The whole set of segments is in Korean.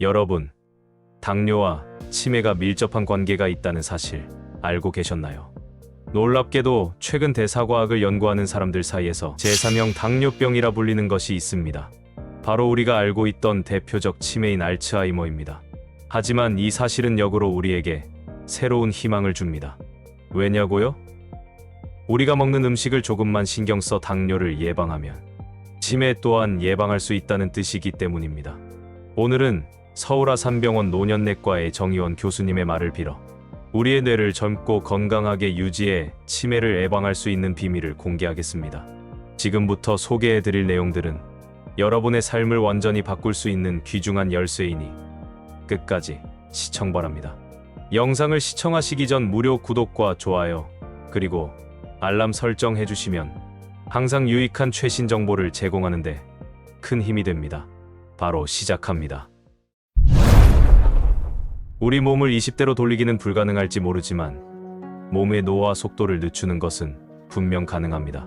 여러분, 당뇨와 치매가 밀접한 관계가 있다는 사실 알고 계셨나요? 놀랍게도 최근 대사과학을 연구하는 사람들 사이에서 제3형 당뇨병이라 불리는 것이 있습니다. 바로 우리가 알고 있던 대표적 치매인 알츠하이머입니다. 하지만 이 사실은 역으로 우리에게 새로운 희망을 줍니다. 왜냐고요? 우리가 먹는 음식을 조금만 신경 써 당뇨를 예방하면 치매 또한 예방할 수 있다는 뜻이기 때문입니다. 오늘은 서울아산병원 노년내과의 정의원 교수님의 말을 빌어 우리의 뇌를 젊고 건강하게 유지해 치매를 예방할 수 있는 비밀을 공개하겠습니다. 지금부터 소개해드릴 내용들은 여러분의 삶을 완전히 바꿀 수 있는 귀중한 열쇠이니 끝까지 시청 바랍니다. 영상을 시청하시기 전 무료 구독과 좋아요, 그리고 알람 설정 해주시면 항상 유익한 최신 정보를 제공하는데 큰 힘이 됩니다. 바로 시작합니다. 우리 몸을 20대로 돌리기는 불가능할지 모르지만 몸의 노화 속도를 늦추는 것은 분명 가능합니다.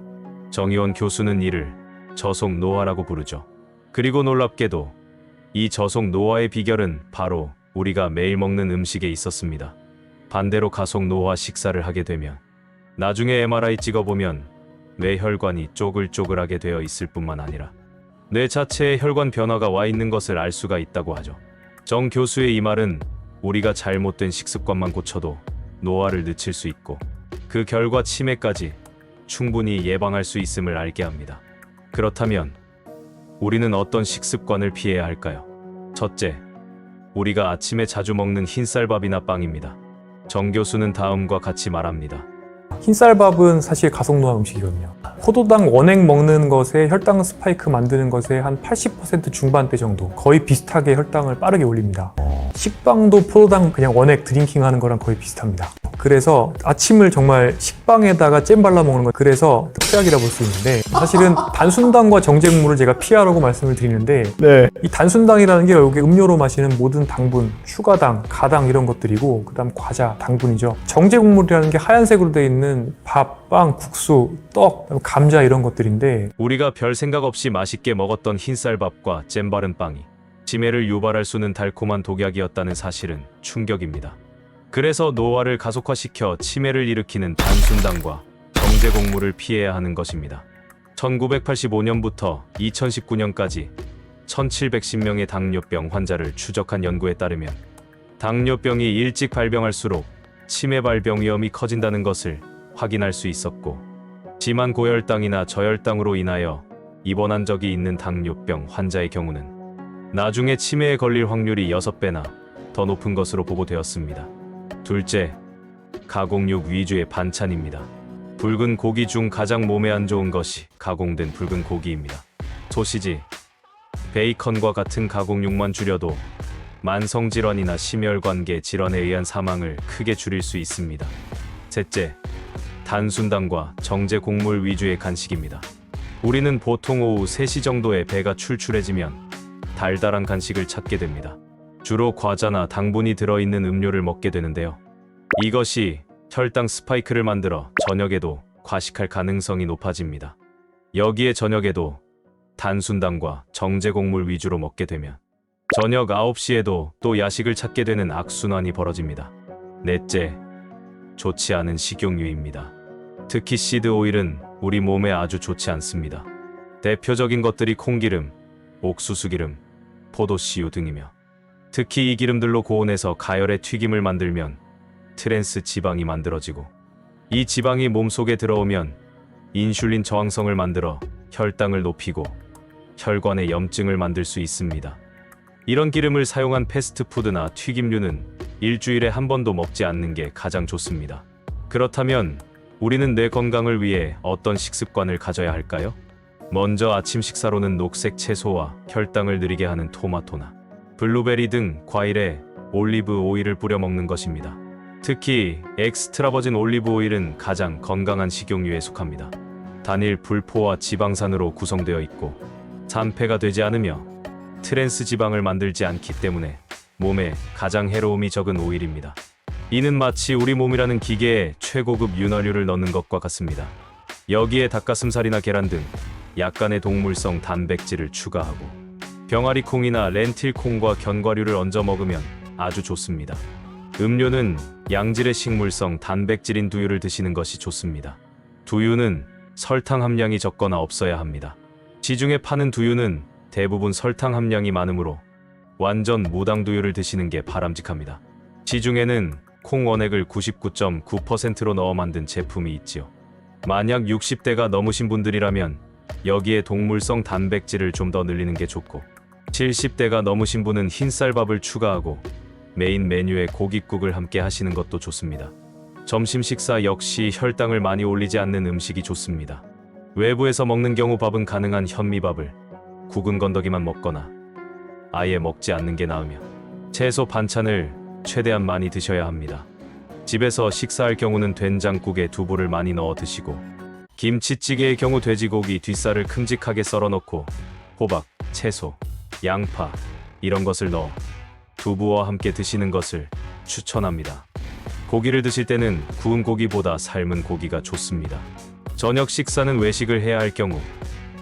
정의원 교수는 이를 저속 노화라고 부르죠. 그리고 놀랍게도 이 저속 노화의 비결은 바로 우리가 매일 먹는 음식에 있었습니다. 반대로 가속 노화 식사를 하게 되면 나중에 MRI 찍어보면 뇌혈관이 쪼글쪼글하게 되어 있을 뿐만 아니라 뇌 자체에 혈관 변화가 와 있는 것을 알 수가 있다고 하죠. 정 교수의 이 말은 우리가 잘못된 식습관만 고쳐도 노화를 늦출 수 있고 그 결과 치매까지 충분히 예방할 수 있음을 알게 합니다. 그렇다면 우리는 어떤 식습관을 피해야 할까요? 첫째, 우리가 아침에 자주 먹는 흰쌀밥이나 빵입니다. 정 교수는 다음과 같이 말합니다. 흰쌀밥은 사실 가속노화 음식이거든요. 포도당 원액 먹는 것에 혈당 스파이크 만드는 것에 한 80% 중반대 정도, 거의 비슷하게 혈당을 빠르게 올립니다. 식빵도 포도당 그냥 원액 드링킹 하는 거랑 거의 비슷합니다. 그래서 아침을 정말 식빵에다가 잼 발라 먹는 거, 그래서 특약이라 볼 수 있는데, 사실은 단순당과 정제국물을 제가 피하라고 말씀을 드리는데, 이 단순당이라는 게 여기 음료로 마시는 모든 당분, 슈가당, 가당 이런 것들이고, 그 다음 과자, 당분이죠. 정제국물이라는 게 하얀색으로 되어 있는 밥, 빵, 국수, 떡, 감자 이런 것들인데, 우리가 별 생각 없이 맛있게 먹었던 흰쌀밥과 잼 바른 빵이 치매를 유발할 수 있는 달콤한 독약이었다는 사실은 충격입니다. 그래서 노화를 가속화시켜 치매를 일으키는 단순당과 정제곡물을 피해야 하는 것입니다. 1985년부터 2019년까지 1710명의 당뇨병 환자를 추적한 연구에 따르면 당뇨병이 일찍 발병할수록 치매 발병 위험이 커진다는 것을 확인할 수 있었고, 심한 고혈당이나 저혈당으로 인하여 입원한 적이 있는 당뇨병 환자의 경우는 나중에 치매에 걸릴 확률이 6배나 더 높은 것으로 보고되었습니다. 둘째, 가공육 위주의 반찬입니다. 붉은 고기 중 가장 몸에 안 좋은 것이 가공된 붉은 고기입니다. 소시지, 베이컨과 같은 가공육만 줄여도 만성질환이나 심혈관계 질환에 의한 사망을 크게 줄일 수 있습니다. 셋째, 단순당과 정제곡물 위주의 간식입니다. 우리는 보통 오후 3시 정도에 배가 출출해지면 달달한 간식을 찾게 됩니다. 주로 과자나 당분이 들어있는 음료를 먹게 되는데요. 이것이 혈당 스파이크를 만들어 저녁에도 과식할 가능성이 높아집니다. 여기에 저녁에도 단순당과 정제곡물 위주로 먹게 되면 저녁 9시에도 또 야식을 찾게 되는 악순환이 벌어집니다. 넷째, 좋지 않은 식용유입니다. 특히 시드 오일은 우리 몸에 아주 좋지 않습니다. 대표적인 것들이 콩기름, 옥수수기름, 포도씨유 등이며, 특히 이 기름들로 고온에서 가열의 튀김을 만들면 트랜스 지방이 만들어지고, 이 지방이 몸속에 들어오면 인슐린 저항성을 만들어 혈당을 높이고 혈관에 염증을 만들 수 있습니다. 이런 기름을 사용한 패스트푸드나 튀김류는 일주일에 한 번도 먹지 않는 게 가장 좋습니다. 그렇다면 우리는 뇌 건강을 위해 어떤 식습관을 가져야 할까요? 먼저 아침 식사로는 녹색 채소와 혈당을 느리게 하는 토마토나 블루베리 등 과일에 올리브 오일을 뿌려 먹는 것입니다. 특히 엑스트라 버진 올리브 오일은 가장 건강한 식용유에 속합니다. 단일 불포화 지방산으로 구성되어 있고 산패가 되지 않으며 트랜스 지방을 만들지 않기 때문에 몸에 가장 해로움이 적은 오일입니다. 이는 마치 우리 몸이라는 기계에 최고급 윤활유를 넣는 것과 같습니다. 여기에 닭가슴살이나 계란 등 약간의 동물성 단백질을 추가하고 병아리 콩이나 렌틸 콩과 견과류를 얹어 먹으면 아주 좋습니다. 음료는 양질의 식물성 단백질인 두유를 드시는 것이 좋습니다. 두유는 설탕 함량이 적거나 없어야 합니다. 시중에 파는 두유는 대부분 설탕 함량이 많으므로 완전 무당 두유를 드시는 게 바람직합니다. 시중에는 콩 원액을 99.9%로 넣어 만든 제품이 있지요. 만약 60대가 넘으신 분들이라면 여기에 동물성 단백질을 좀 더 늘리는 게 좋고, 70대가 넘으신 분은 흰쌀밥을 추가하고 메인 메뉴에 고깃국을 함께 하시는 것도 좋습니다. 점심 식사 역시 혈당을 많이 올리지 않는 음식이 좋습니다. 외부에서 먹는 경우 밥은 가능한 현미밥을 국은 건더기만 먹거나 아예 먹지 않는 게 나으며, 채소 반찬을 최대한 많이 드셔야 합니다. 집에서 식사할 경우는 된장국에 두부를 많이 넣어 드시고, 김치찌개의 경우 돼지고기 뒷살을 큼직하게 썰어 넣고 호박, 채소, 양파 이런 것을 넣어 두부와 함께 드시는 것을 추천합니다. 고기를 드실 때는 구운 고기보다 삶은 고기가 좋습니다. 저녁 식사는 외식을 해야 할 경우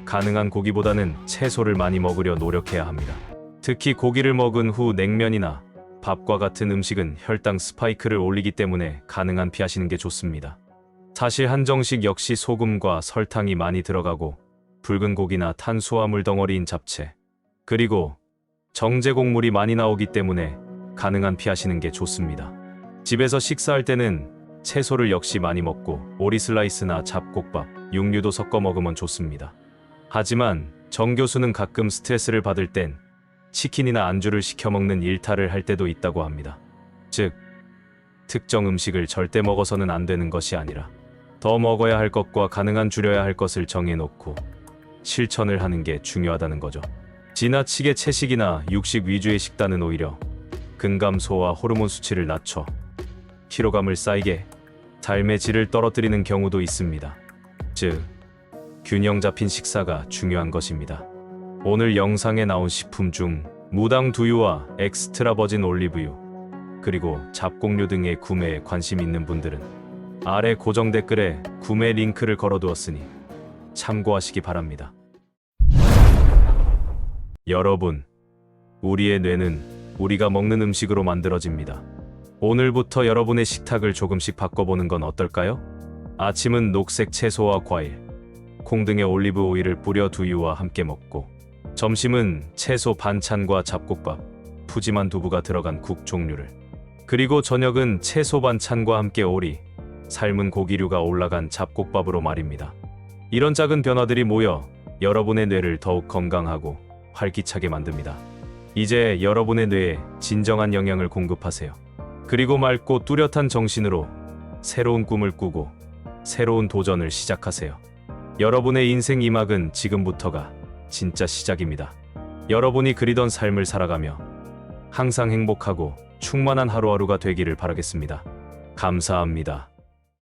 가능한 고기보다는 채소를 많이 먹으려 노력해야 합니다. 특히 고기를 먹은 후 냉면이나 밥과 같은 음식은 혈당 스파이크를 올리기 때문에 가능한 피하시는 게 좋습니다. 사실 한정식 역시 소금과 설탕이 많이 들어가고 붉은 고기나 탄수화물 덩어리인 잡채, 그리고 정제 곡물이 많이 나오기 때문에 가능한 피하시는 게 좋습니다. 집에서 식사할 때는 채소를 역시 많이 먹고 오리 슬라이스나 잡곡밥, 육류도 섞어 먹으면 좋습니다. 하지만 정 교수는 가끔 스트레스를 받을 땐 치킨이나 안주를 시켜 먹는 일탈을 할 때도 있다고 합니다. 즉, 특정 음식을 절대 먹어서는 안 되는 것이 아니라 더 먹어야 할 것과 가능한 줄여야 할 것을 정해놓고 실천을 하는 게 중요하다는 거죠. 지나치게 채식이나 육식 위주의 식단은 오히려 근감소와 호르몬 수치를 낮춰 피로감을 쌓이게 삶의 질을 떨어뜨리는 경우도 있습니다. 즉, 균형 잡힌 식사가 중요한 것입니다. 오늘 영상에 나온 식품 중 무당 두유와 엑스트라 버진 올리브유, 그리고 잡곡류 등의 구매에 관심 있는 분들은 아래 고정 댓글에 구매 링크를 걸어두었으니 참고하시기 바랍니다. 여러분, 우리의 뇌는 우리가 먹는 음식으로 만들어집니다. 오늘부터 여러분의 식탁을 조금씩 바꿔보는 건 어떨까요? 아침은 녹색 채소와 과일, 콩 등의 올리브 오일을 뿌려 두유와 함께 먹고, 점심은 채소 반찬과 잡곡밥, 푸짐한 두부가 들어간 국 종류를, 그리고 저녁은 채소 반찬과 함께 오리, 삶은 고기류가 올라간 잡곡밥으로 말입니다. 이런 작은 변화들이 모여 여러분의 뇌를 더욱 건강하고 활기차게 만듭니다. 이제 여러분의 뇌에 진정한 영양을 공급하세요. 그리고 맑고 뚜렷한 정신으로 새로운 꿈을 꾸고 새로운 도전을 시작하세요. 여러분의 인생 2막은 지금부터가 진짜 시작입니다. 여러분이 그리던 삶을 살아가며 항상 행복하고 충만한 하루하루가 되기를 바라겠습니다. 감사합니다.